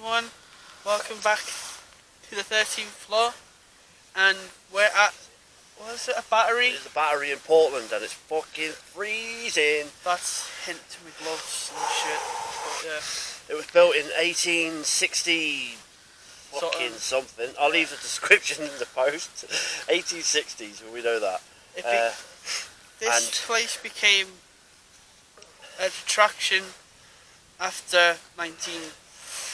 everyone, welcome back to the 13th floor, and we're at, what is it, a battery? It's a battery in Portland and it's fucking freezing. That's hint to my gloves and shit, but yeah. It was built in 1860 fucking something. I'll leave the description in the post. 1860s, well, we know that. This place became an attraction after 1948.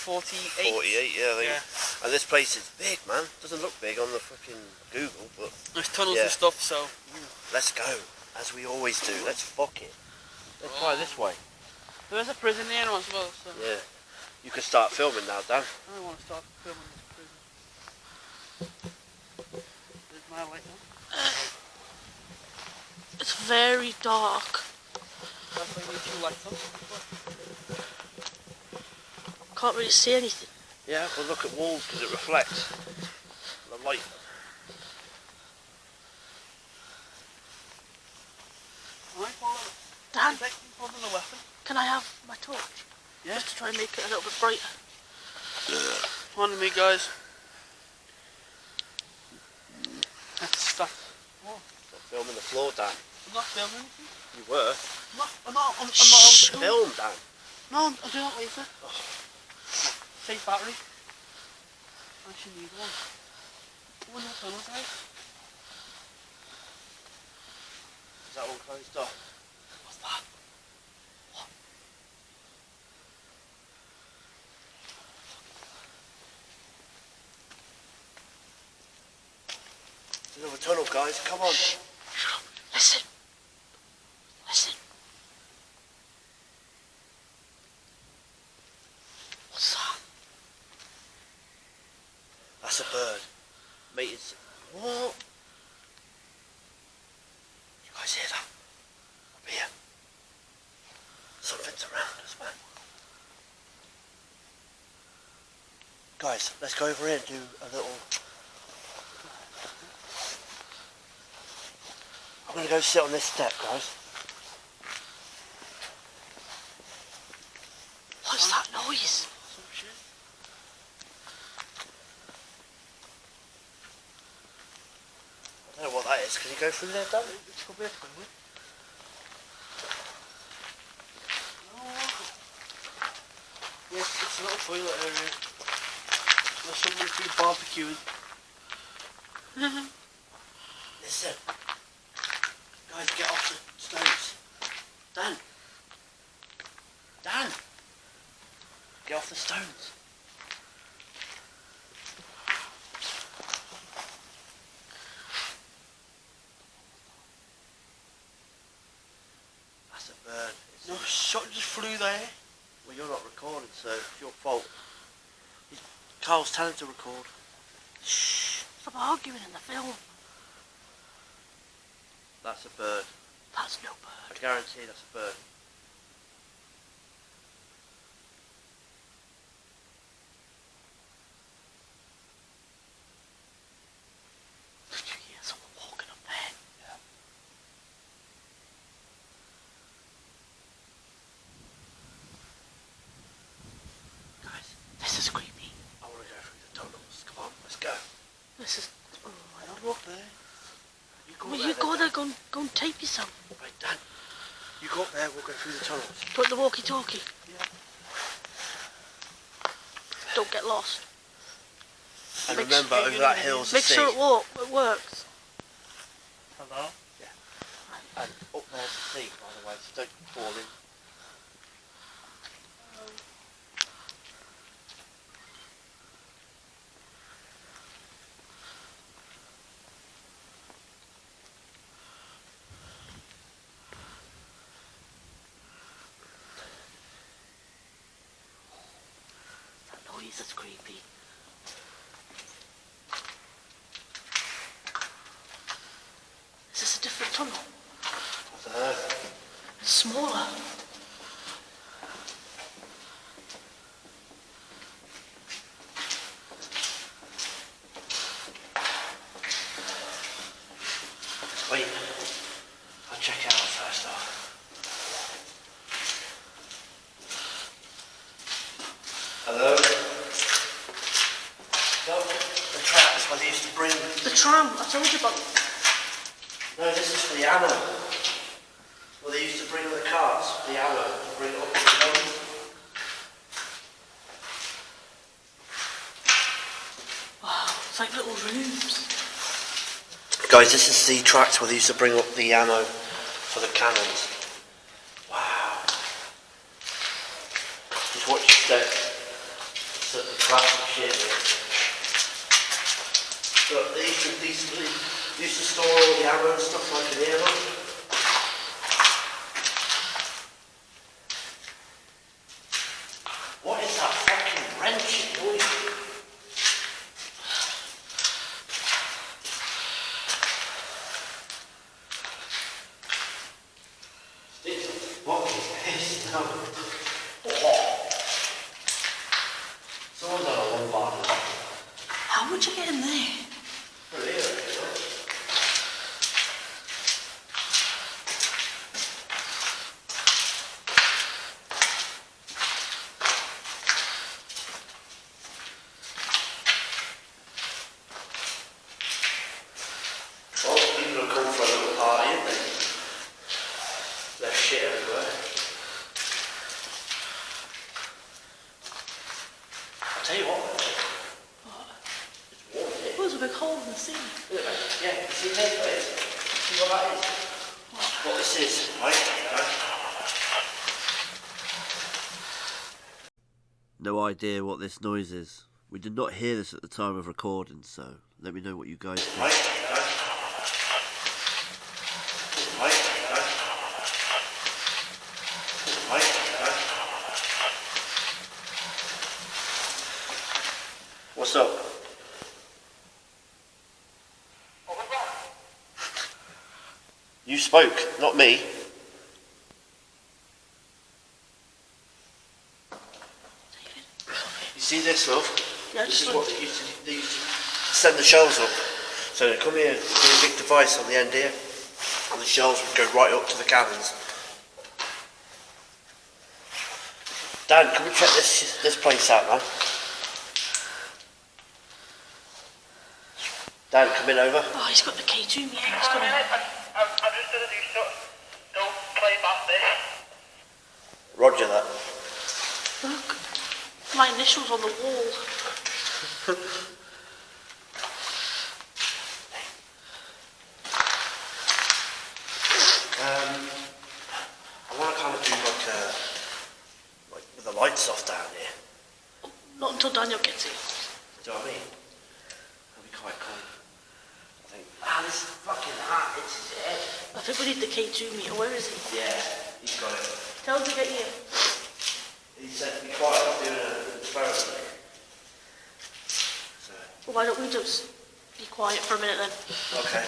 48, yeah, I think. Yeah. And this place is big, man. Doesn't look big on the fucking Google, but there's tunnels and stuff, so let's go, as we always do. Let's fuck it. Let's try this way. There's a prison here as well, so yeah. You can start filming now, Dan. I want to start filming this prison. There's my light on. It's very dark. That's why you need two lights on. Can't really see anything. Yeah, but look at walls because it reflects the light. Dan, Holding a weapon. can I have my torch? Yeah. Just to try and make it a little bit brighter. On to me, guys. Let's stop. Stop filming the floor, Dan. I'm not filming anything. You were. I'm not on school. Film, Dan. No, I'll do that later. Oh. Safe battery. I actually need one. Oh, no tunnel, guys. Is that one closed off? What's that? What? There's another tunnel, guys. Come on. Shut up. Listen. Listen. What's that? That's a bird. Mate, it's... What? You guys hear that? Up here. Something's around us, man. Guys, let's go over here and do a little... I'm going to go sit on this step, guys. What's that noise? Some shit. I don't know what that is. Can you go through there, Dan? It's probably a toilet. No. Yes, it's a little toilet area. There's someone's been barbecuing. Listen. Guys, get off the stones. Dan. Dan. Get off the stones. That's a bird. No, shot just flew there. Well, you're not recording, so it's your fault. Carl's telling him to record. Shh. Stop arguing in the film. That's a bird. That's no I bird. guarantee that's a bird. Did you hear someone walking up there? Yeah. Guys, This is creepy. I want to go through the tunnels. Come on, let's go. This is... Oh my I'll god. walk there. Well, you go there, go and tape yourself. Right, Dan. You go up there, we'll go through the tunnels. Put the walkie-talkie. Yeah. Don't get lost. And Make remember, sure over you're that in hill's a Make sea. sure it works. Hello? Yeah. And up there's the sea, by the way, so don't fall in. That noise is creepy. Is this a different tunnel? I don't know. It's smaller. Wait, I'll check it out first off. Hello? tram. I told you about it. No, this is for the ammo. Well, they used to bring the carts, the ammo, to bring it up to the boat. Wow, it's like little rooms. Guys, this is the tracks where they used to bring up the ammo for the cannons. Wow. Just watch your step. It's the classic shit. Look, they used to store all the ammo and stuff like in here. Look. What is that fucking wrenching noise? What is this now? Someone's on a bombardment. How would you get in there? Tell you what, it's warm here. There's a big hole in the ceiling. Look at that. Yeah, you see there, guys? See what that is? What this is, right? No idea what this noise is. We did not hear this at the time of recording, so let me know what you guys think. What's up? What was that? You spoke, not me. You see this, love? Yeah, This just is what they used to send the shells up. So they come here, do a big device on the end here, and the shells would go right up to the cannons. Dan, can we check this place out, man? Dan, come in over. Oh, he's got the key to me. He's I got mean, it. I'm just gonna do stuff. Don't play past this. Roger that. Look, my initials on the wall. I want to kind of do like with the lights off down here. Not until Daniel gets here. Do you know what I mean? That'd be quite cool. I think. Ah, this is fucking hot. It's his head. I think we need the K2 meter. Where is he? Yeah, he's got it. Tell him to get here. He said be quiet. I'm doing an experiment. So. Well, why don't we just be quiet for a minute then? Okay.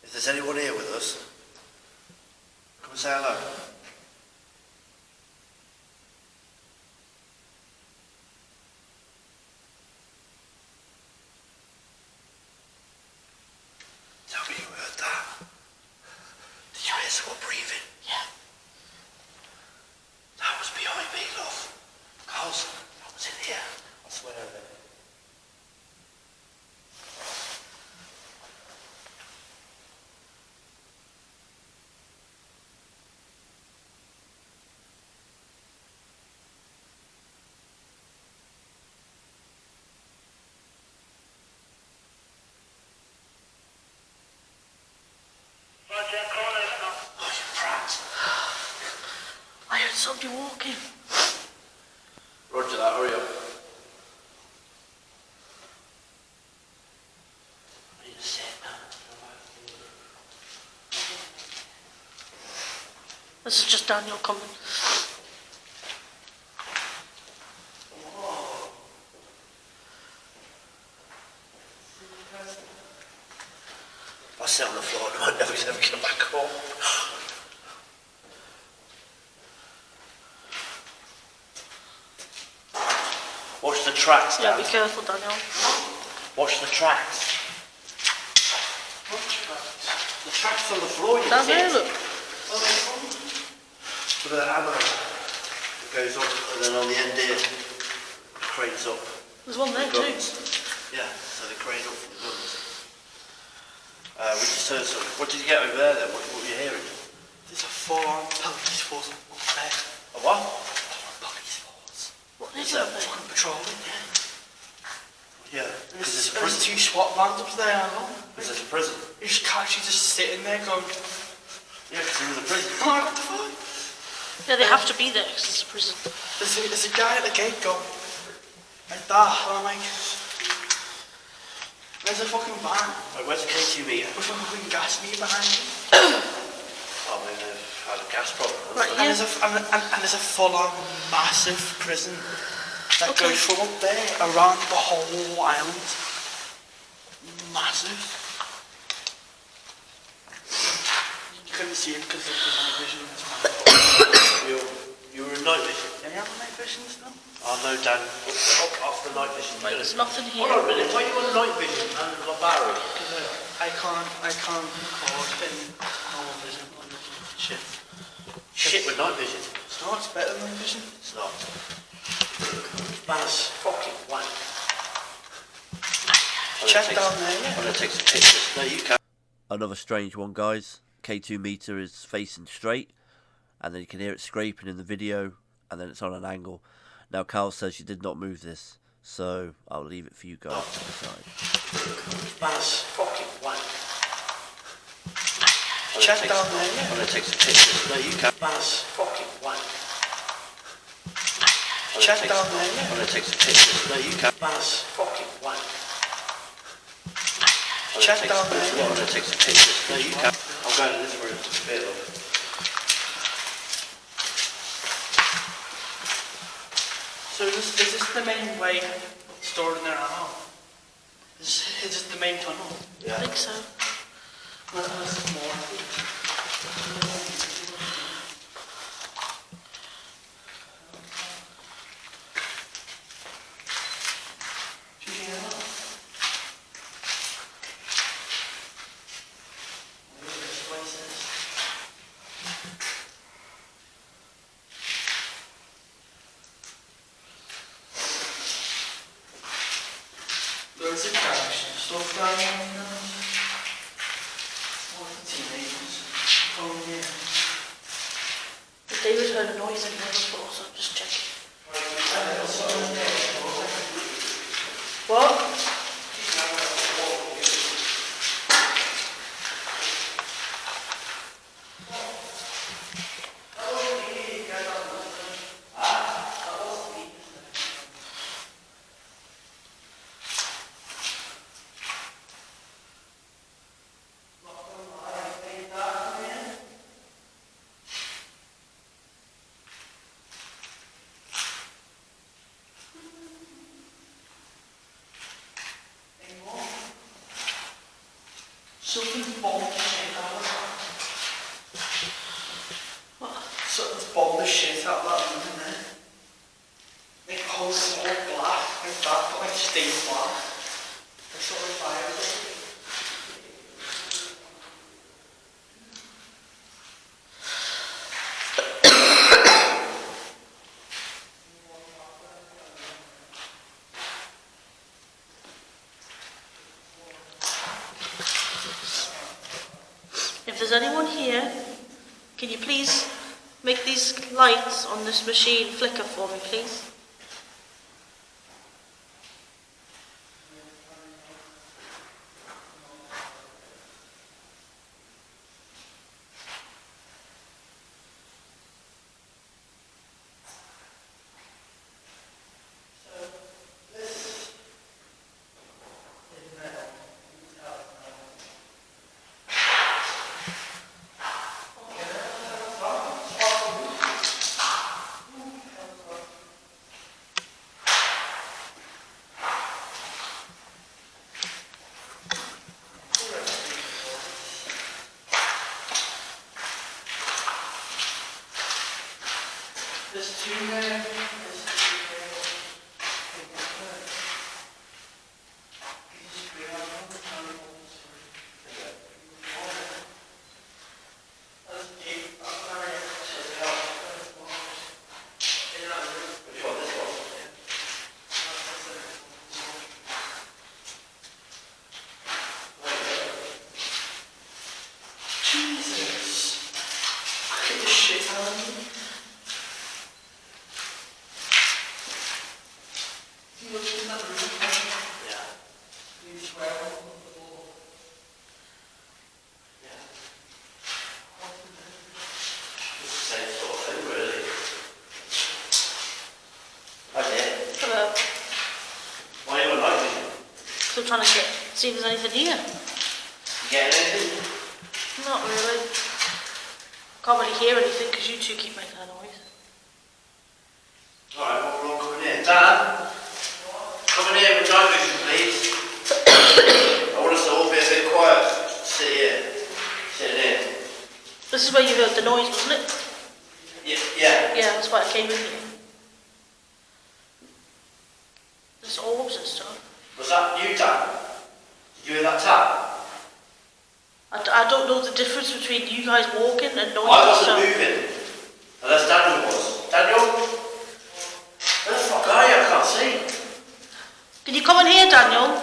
If there's anyone here with us, come and say hello. Tell me you heard that. Did you hear someone breathing? Yeah. That was behind me, love. Carl's, that was in here. I swear of it. Oh, you prat. I heard somebody walking. Roger that, hurry up. I need to sit now. This is just Daniel coming. If I sit on the floor, I might never get back home. Watch the tracks, Yeah, Dan. be careful, Daniel. Watch the tracks. What tracks? The tracks on the floor, you Down see. there, look. Look at that hammer. It goes on, and then on the end here. cranes up. There's one there the too. guns. Yeah, so they crane up from the guns. We just heard something. What did you get over there then? What were you hearing? There's a full-on police force up there. A what? Full-on police force. What is Is it? that Fucking patrolling, yeah. Yeah, because there's a There's prison. 2 SWAT vans up there as well. Because there's a prison. You just catch you just sitting there going, Yeah, because there was a prison. oh, what the fuck? Yeah, they have to be there because it's a prison. There's a guy at the gate going, like that, and I'm like, there's a fucking van Right, where's the K2 meter? with a fucking gas meter behind you. Oh, man, they've had a gas problem. Right, And yeah. there's a full-on massive prison that Okay. goes from up there around the whole island. Massive. You couldn't see it because of the night vision. You were in night vision? Yeah, you have night vision still? Oh, no, Dan. Up off the night vision. Right, there's nothing here. Hold on a minute. Why are you on night vision and a battery? I can't record in normal vision on the shit. Shit with night vision. It's not, it's better than night vision. It's not. That's Fucking wank. check down there, yeah. I'm going to take some pictures. No, you can't. Another strange one, guys. K2 meter is facing straight, and then you can hear it scraping in the video, and then it's on an angle. Now, Carl says she did not move this, so I'll leave it for you guys to decide. That's Fucking wank. check down there, I'm yeah. going to take some pictures. No, you can't. That's Fucking wank. check down there, I'm yeah. going to take some pictures. No, you can't. That's Fucking wank. check down there, I'm yeah. going to take some pictures. No, you can't. I'm going to this room to feel it. So is this the main way storing their ammo? Is this the main tunnel? I think so. There's more. Do you hear that? This place is. There's a couch and stuff down there. What the teenagers? Oh yeah. But David heard a noise in here before, so I'm just checking. What? Something's bombed the shit out of What? that. Something's bombed the shit out of that room in there. It holds all black, like that, but like stained black. It's sort of fire. If there's anyone here, can you please make these lights on this machine flicker for me, please? There's two there. trying to see if there's anything here. You getting anything? Not really. Can't really hear anything because you two keep making that noise. Alright, well, we're all coming in. Dan, come in here with night vision, please. I want us to all be a bit quiet. Sit here. Sit here. This is where you heard the noise, wasn't it? Yeah. Yeah, that's why I came in here. There's orbs and stuff. Was that you, Dan? Did you hear that tap? I don't know the difference between you guys walking and noise I and wasn't stuff. moving. Unless Daniel was. Daniel? Where the fuck are you? I can't see. Can you come in here, Daniel?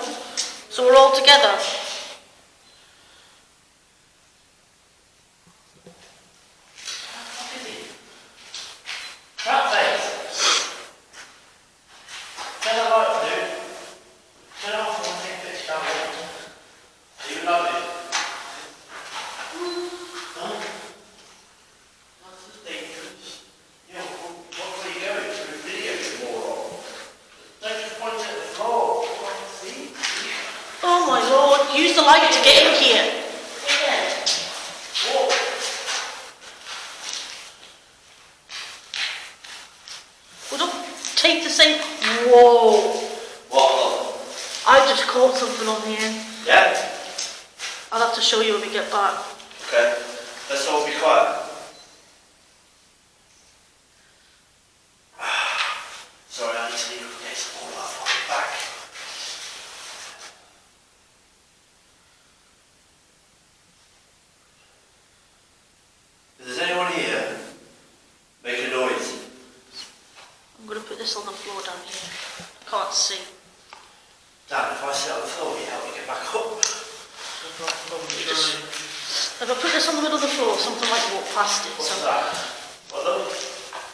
So we're all together. Crap face. Turn that light off, dude. Turn it off and we'll take a picture down there. Are you loving it? Huh? That's just dangerous. You know, what are you going through video, you moron? Don't just point it at the floor. See? Oh my lord, use the light to get in here. Yeah. Walk. Well, don't take the same. Whoa. What? I just caught something on here. Yeah? I'll have to show you when we get back. Okay. Let's all be quiet. Sorry, I need to leave this all that fucking back. If there's anyone here, make a noise. I'm going to put this on the floor down here. I can't see. Dan, if I sit on the floor, will you help me get back up? If I put this on the middle of the floor, something might walk past it. What's So that? What, look?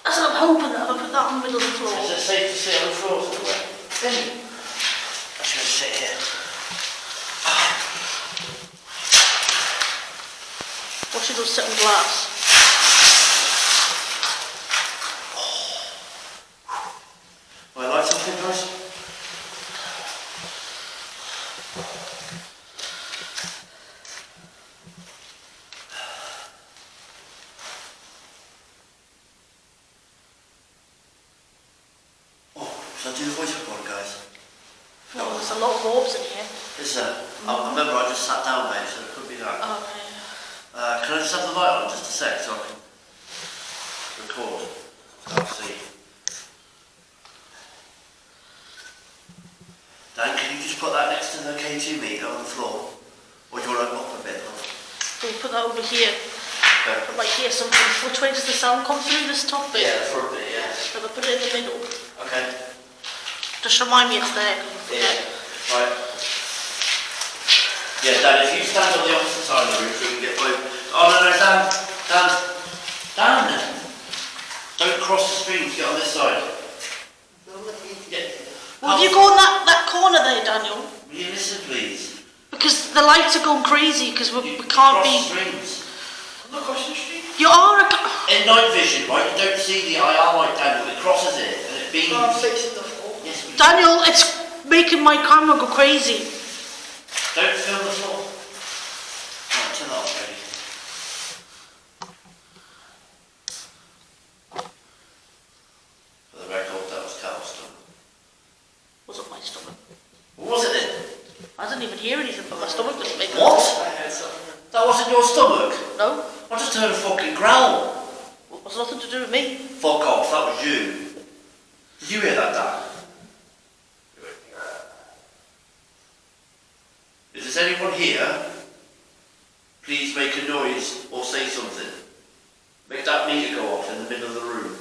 that's what I'm hoping that if I put that on the middle of the floor. Is it safe to sit on the floor somewhere? I'm just going to sit here. Or should I sit on glass? Will I light something, guys? Shall I do the voice recorder, guys? No, there's a lot of orbs in here. Is there? I remember I just sat down, mate, so it could be that. Oh, yeah. Can I just have the light on just a sec so I can record? So I'll see. Dan, can you just put that next to the K2 meter on the floor? Or do you want to up a bit? We'll put that over here. Okay. I might hear something. Which way does the sound come through? This top bit? Yeah, the front bit, yeah. If I put it in the middle. Okay. Just remind me it's there. Yeah, right. Yeah, Dan, if you stand on the opposite side of the room so we can get both. Oh, no, Dan! Don't cross the stream, get on this side. Yeah. Well, if you go in that corner there, Daniel. Will you listen, please? Because the lights are going crazy because we can't cross be. streams. I'm not crossing the street. You are a. In night vision, right, you don't see the IR light, Daniel, it crosses it and it beams. No, I'm facing the floor. Yes, we Daniel, it's making my camera go crazy. don't film the floor. Right, turn that off, ready. For the record, that was Carl's stomach. Wasn't my stomach. What was it then? I didn't even hear anything, but my stomach didn't make What? I heard something. That wasn't your stomach? No, I just heard a fucking growl. it was nothing to do with me. Fuck off, that was you. Did you hear that, Dan? If there's anyone here, please make a noise or say something. Make that meter go off in the middle of the room.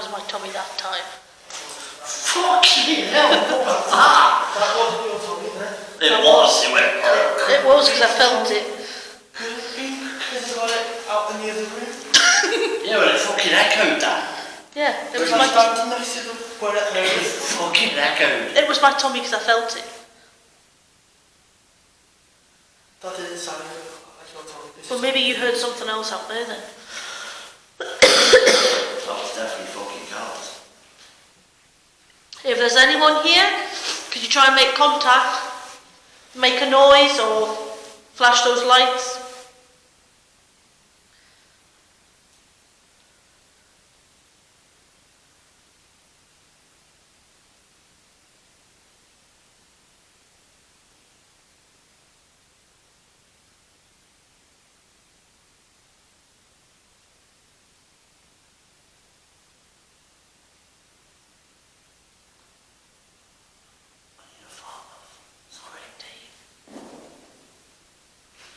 was my tummy that time. Fucking hell, what was that? That wasn't your tummy then. It was, it went. It was because I felt it. Could it be because I got it out in the other room? Yeah, but it fucking echoed that. Yeah, it was It my standing next to the where it It heard. fucking echoed. it was my tummy because I felt it. That didn't sound like your tummy. Well, maybe you heard something else out there then. That was definitely fucking Carl's. If there's anyone here, could you try and make contact? Make a noise or flash those lights?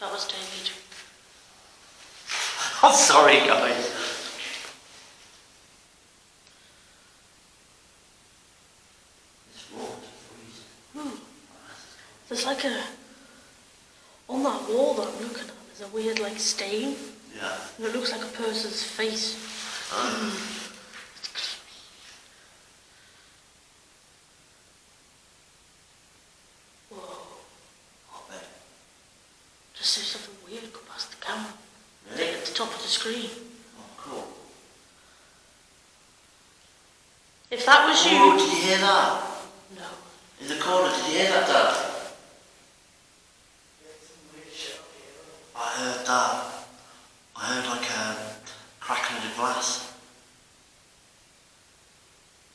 That was David. I'm sorry, guys. There's like a... On that wall that I'm looking at, there's a weird like stain. Yeah. And it looks like a person's face. It's creepy. Whoa. What then? Just see something weird go past the camera. Really? At the top of the screen. Oh, cool. If that was Oh, you... did you hear that? No. In the corner, did you hear that, Dad? I heard that. I heard like a crackling of glass.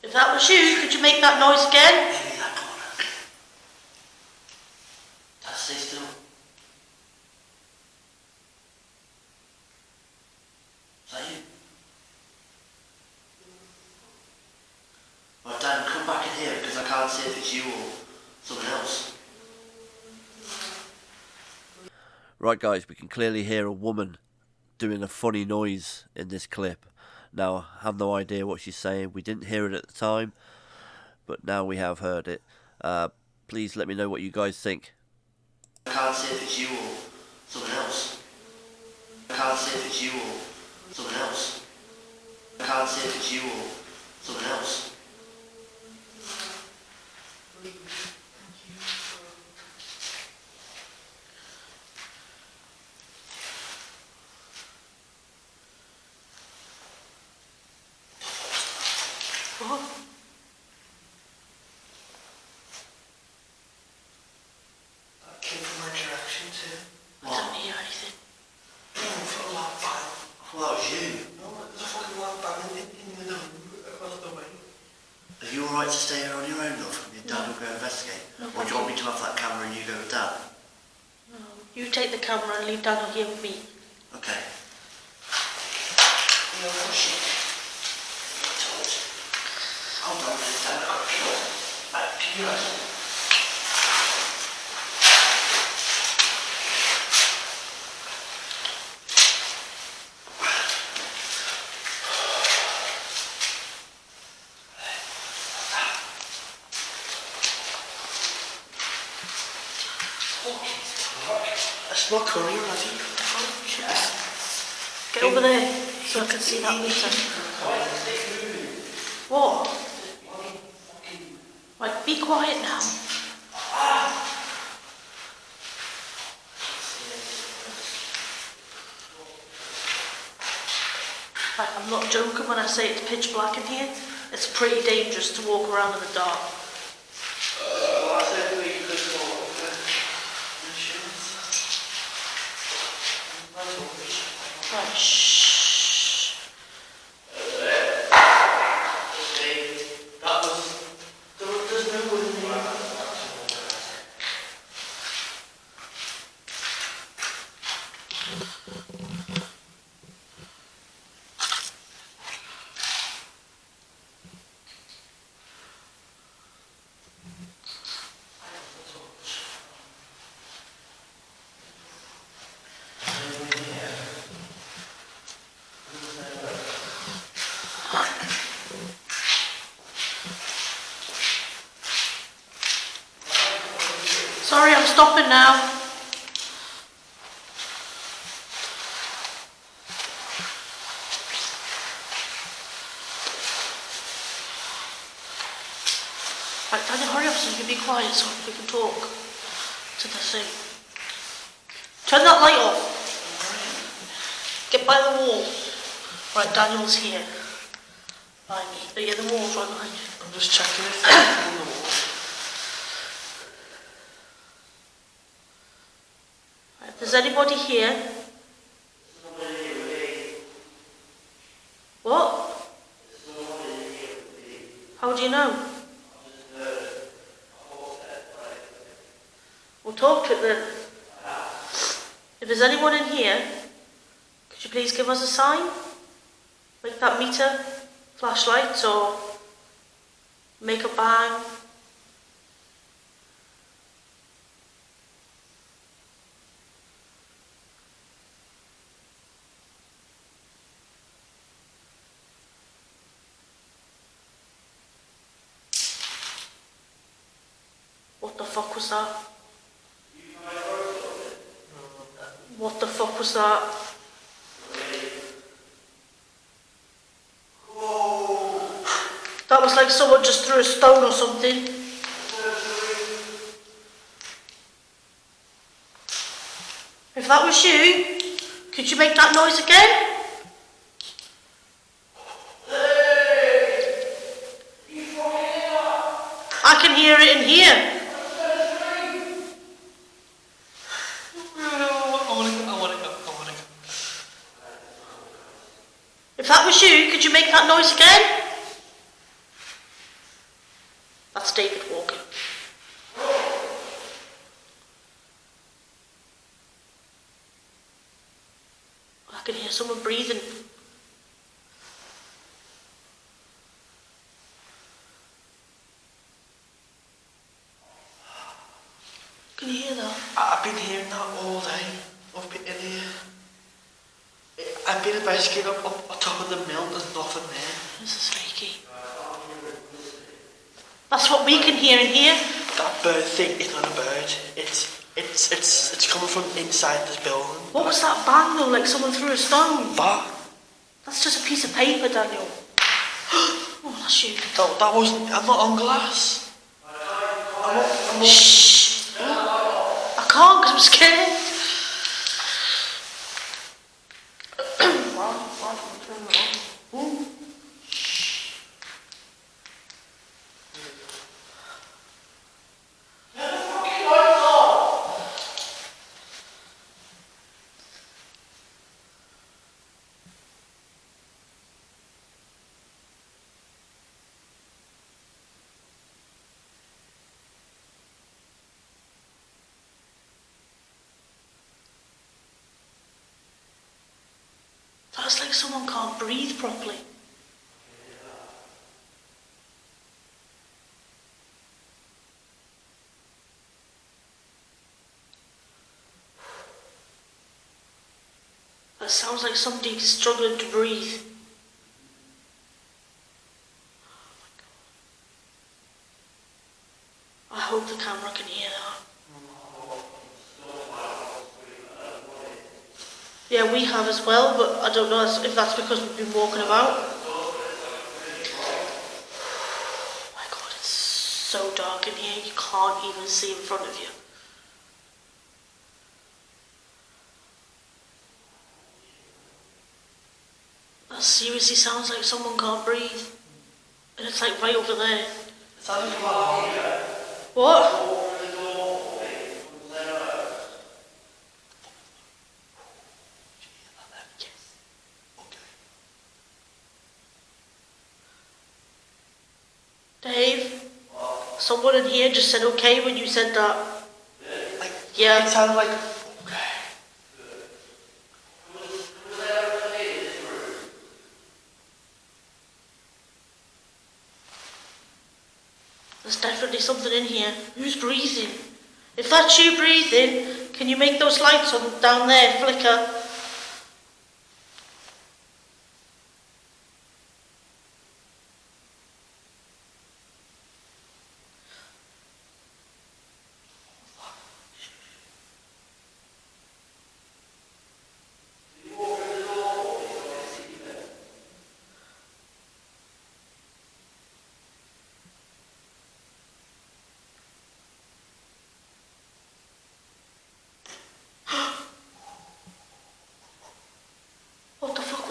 If that was you, could you make that noise again? Maybe that corner. Dad, stay still. Is that you? Right, Dad, come back in here because I can't see if it's you or someone else. Right, guys, we can clearly hear a woman doing a funny noise in this clip. Now, I have no idea what she's saying. We didn't hear it at the time, but now we have heard it. Please let me know what you guys think. I can't see if it's you or someone else. I can't see if it's you or someone else. I can't see if it's you or someone else. What? That came from my direction too. I don't hear anything. No, for a loud bang. I thought that was you. No, there's a fucking loud bang in the room across the way. Are you alright to stay here on your own, love? Your dad will go investigate? No, Or do you want me to have that camera and you go with Dad? No. You take the camera and leave Daniel here with me. Okay. You know, push it. Hold on, Dad, I've got a shot. Can you rest? I smell curry already. Oh, shit. Get over there so I can see that meter. What? Right, be quiet now. Right, I'm not joking when I say it's pitch black in here. It's pretty dangerous to walk around in the dark. Right, shh. That was... There's no one in there. stopping now. Right, Daniel, hurry up so you can be quiet so we can talk to the thing. Turn that light off. Get by the wall. Right, Daniel's here. By me. But yeah, the wall's right behind you. I'm just checking if there's on the wall. Right, if there's anybody here. What? How do you know? We'll talk to it then. If there's anyone in here, could you please give us a sign? Make that meter, flashlight, or make a bang. What the fuck was that? What the fuck was that? That was like someone just threw a stone or something. If that was you, could you make that noise again? I can hear it in here. If that was you, could you make that noise again? That's David walking. I can hear someone breathing. Can you hear that? I've been hearing that all day up in here. I've been investigating up on top of the mill, there's nothing there. This is freaky. That's what we can hear in here. That bird thing is not a bird. It's coming from inside this building. What was that bang though, like someone threw a stone? That? That's just a piece of paper, Daniel. Oh, that's you. That wasn't. I'm not on glass. I'm not. Shh. I can't because I'm scared. That's like someone can't breathe properly. That sounds like somebody struggling to breathe. I hope the camera can hear that. Yeah, we have as well, but I don't know if that's because we've been walking about. Oh my god, it's so dark in here, you can't even see in front of you. That seriously sounds like someone can't breathe. And it's like right over there. It sounds like a What? Dave, someone in here just said okay when you said that. Like, yeah. It sounded like okay. There's definitely something in here. Who's breathing? If that's you breathing, can you make those lights on down there flicker?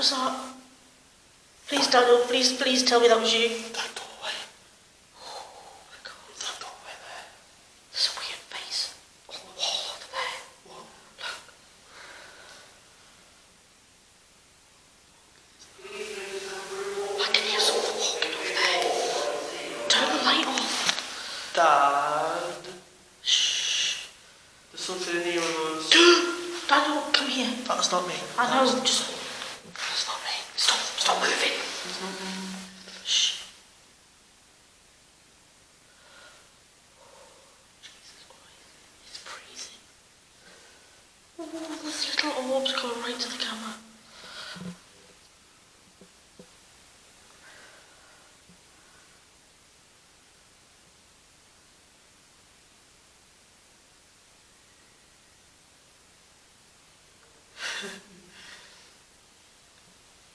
was that? Please, Daniel, please tell me that was you. That doorway. Oh my God. That doorway there. There's a weird face on the wall over there. What? Look. I can hear someone walking over there. Turn the light off. Dad. Shh. There's something in here with us. Daniel, come here. That's not me. I know, just... That's not me. Stop moving. There's nothing. Shh. Jesus Christ. It's freezing. Oh, there's little orbs going right to the camera.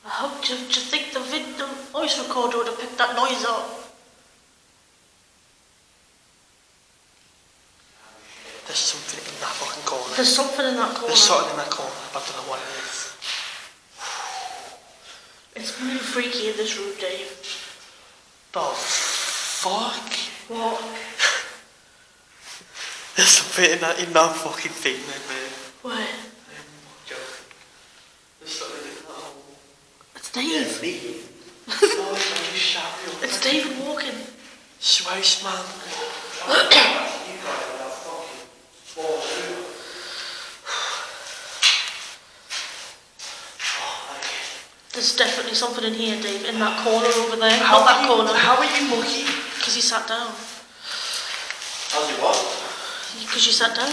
I hope to think the voice recorder would have picked that noise up. There's something in that fucking corner. There's something in that corner. There's something in that corner. I don't know what it is. It's really freaky in this room, Dave. The fuck? What? There's something in that fucking thing there, man. Where? I'm not joking. There's something in that hole. It's Dave. Me. It's David walking. Swice, man. There's definitely something in here, Dave, in that corner over there. How Not that are you- corner. How are you mucky? Because he sat down. How's it what? Because you sat down.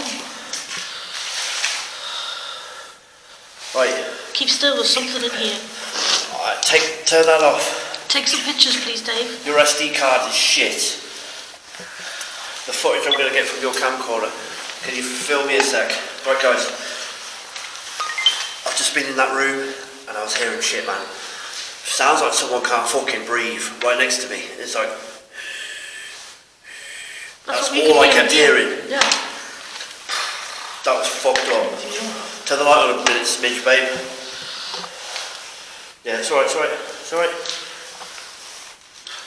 Right. Keep still, there's something in here. Alright, turn that off. Take some pictures, please, Dave. Your SD card is shit. The footage I'm going to get from your camcorder. Can you film me a sec? Right, guys. I've just been in that room and I was hearing shit, man. Sounds like someone can't fucking breathe right next to me. It's like... That's what we all I can kept hear. hearing. Yeah. That was fucked up. Turn the light on a minute, smidge, babe. Yeah, it's alright, it's alright. It's alright.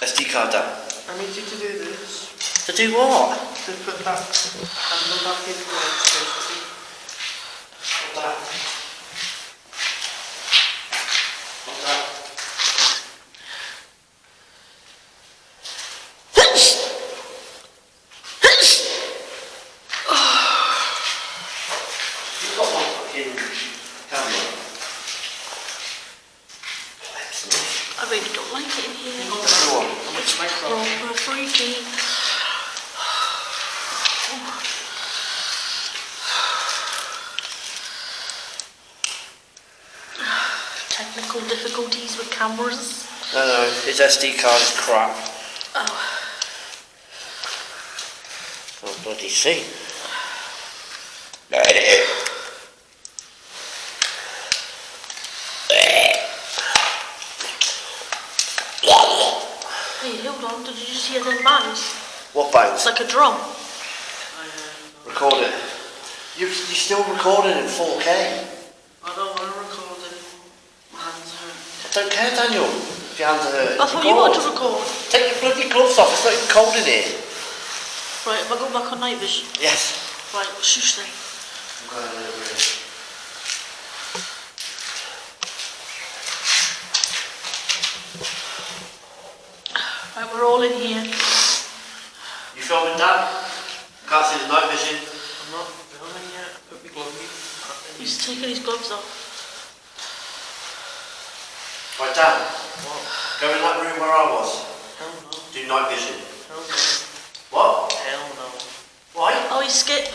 SD card down. I need you to do this. To do what? To put that handle back in where it's supposed to be. What's that? What's that? You've got one fucking camera. I really don't like it in here. You've got the other one. It's proper freaky. Technical difficulties with cameras. No, his SD card is crap. Oh, Oh, bloody see. hey, hold on, did you just hear them bangs? What bangs? It's like a drum. Record it. You're still recording in 4K. I don't want to record anymore. My hands hurt. I don't care, Daniel. If your hands are hurting. I thought you wanted to record. Take your bloody gloves off. It's not even cold in here. Right, if I go back on night vision. Yes. Right, shush then. I'm going over here. Right, we're all in here. You filming, Dan? Can't see the night vision. I'm not filming yet. I put my glove in. He's taking his gloves off. Right, Dan. What? Go in that room where I was. Hell no. Do night vision. Hell no. What? Hell no. Why? Oh, he's scared.